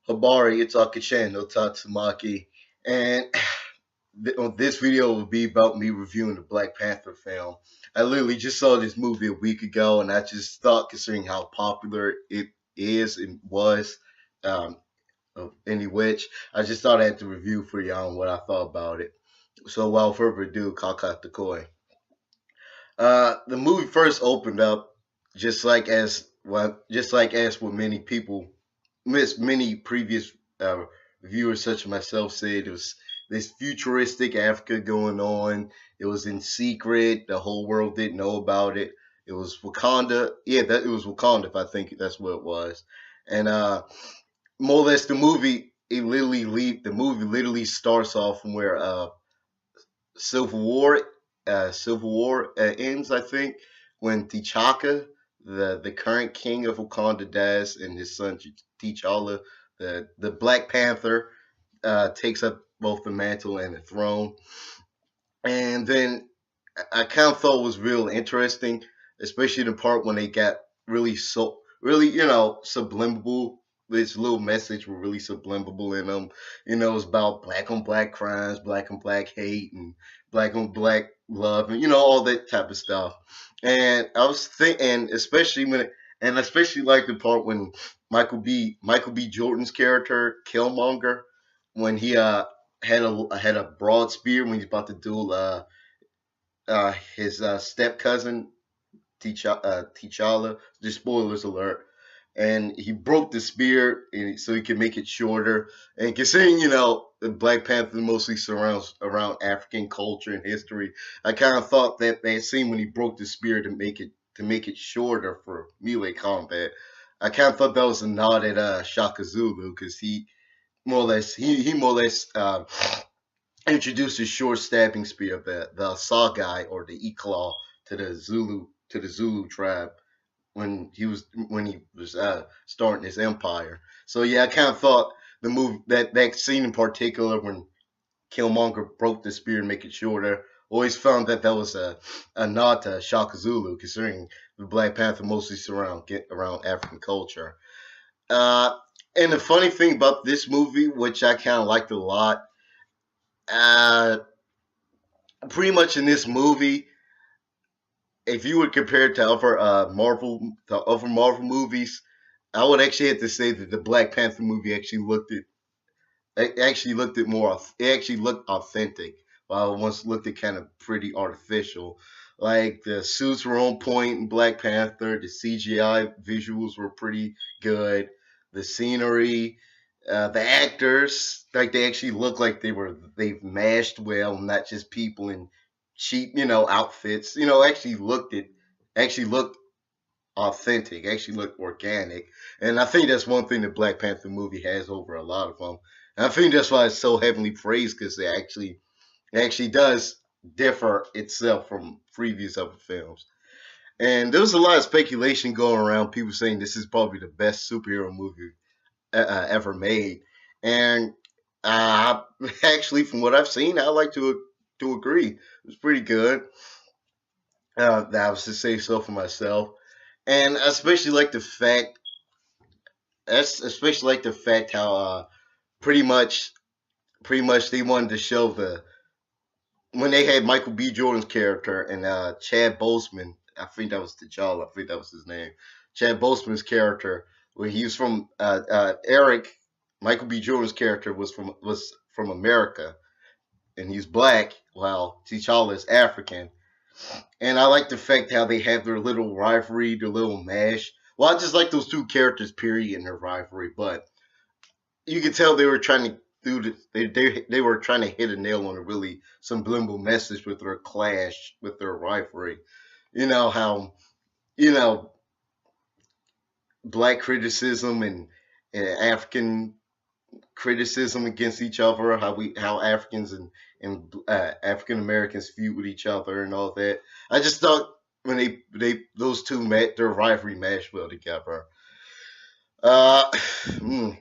Habari, it's Akachan no Tatsumaki, and this video will be about me reviewing the Black Panther film. I literally just saw this movie a week ago, and I just thought, considering how popular it is and was, um, of any which, I just thought I had to review for y'all on what I thought about it. So, without further ado, Kakat the Koi. The movie first opened up just like as what many people, many previous viewers such as myself said, it was this futuristic Africa going on. It was in secret. The whole world didn't know about it. It was Wakanda. Yeah, that it was Wakanda. If I think that's what it was. And more or less, the movie literally starts off from where Civil War, ends. I think when T'Chaka, the current king of Wakanda, dies, and his son T'Challa, the Black Panther, takes up both the mantle and the throne. And then I kind of thought it was real interesting, especially the part when they got really subliminal. This little message were really subliminal in them. It's about black on black crimes, black on black hate, and black on black love, and all that type of stuff. And I was thinking, especially like the part when Michael B. Jordan's character Killmonger, when he had a broad spear when he's about to duel his step cousin T'Challa. Just spoilers alert. And he broke the spear so he could make it shorter. And considering the Black Panther mostly surrounds around African culture and history, I kind of thought that scene when he broke the spear to make it shorter for melee combat. I kind of thought that was a nod at Shaka Zulu, because he more or less introduced his short stabbing spear, the Sagai or the Eclaw, to the Zulu tribe when he was starting his empire. So yeah, I kind of thought the move that scene in particular when Killmonger broke the spear and make it shorter. Always found that was a nod to Shaka Zulu, considering the Black Panther mostly get around African culture. Uh, and the funny thing about this movie, which I kind of liked a lot, uh, pretty much in this movie, if you would compare it to other Marvel movies, I would actually have to say that the Black Panther movie actually looked authentic, while it once looked at kind of pretty artificial. Like the suits were on point in Black Panther, the CGI visuals were pretty good, the scenery, the actors, like they actually looked like they've mashed well, not just people in cheap outfits. Actually looked authentic, actually looked organic. And I think that's one thing the Black Panther movie has over a lot of them. And I think that's why it's so heavily praised, because it actually does differ itself from previous other films. And there was a lot of speculation going around, people saying this is probably the best superhero movie ever made. And actually, from what I've seen, I like to agree. It was pretty good. That was to say so for myself. And I especially like the fact how pretty much pretty much they wanted to show when they had Michael B. Jordan's character and Chad Boseman. I think that was T'Challa. I think that was his name. Chad Boseman's character, where he was from Eric. Michael B. Jordan's character was from America, and he's black, while T'Challa is African. And I like the fact how they have their little rivalry, their little mash. Well, I just like those two characters, period, in their rivalry. But you could tell they were trying to do they were trying to hit a nail on a really subliminal message with their clash, with their rivalry. How you know black criticism and African criticism against each other, how Africans and African Americans feud with each other and all that. I just thought when they those two met, their rivalry matched well together. Uh, mm,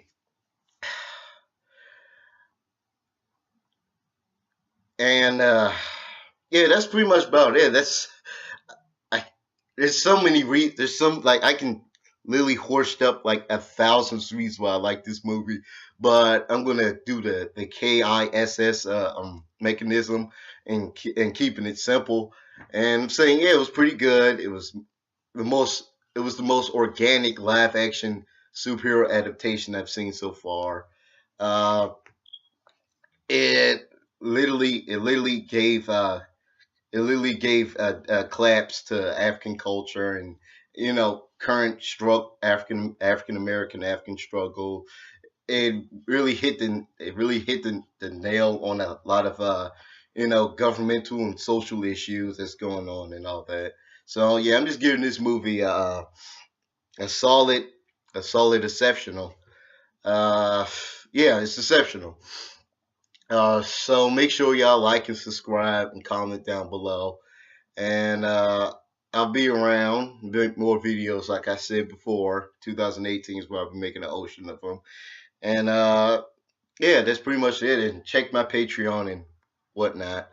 and yeah, that's pretty much about it. I there's so many there's some, like, I can literally horsed up like 1,000 reasons why I like this movie, but I'm gonna do the KISS mechanism and keeping it simple. And I'm saying, yeah, it was pretty good. It was the most organic live action superhero adaptation I've seen so far. Uh, it literally gave claps to African culture and current African American African struggle. It really hit the nail on a lot of governmental and social issues that's going on and all that. So yeah, I'm just giving this movie a solid exceptional. Uh, yeah, it's exceptional. So make sure y'all like and subscribe and comment down below. And I'll be around, make more videos. Like I said before, 2018 is where I'll be making an ocean of them. And yeah, that's pretty much it. And check my Patreon and whatnot.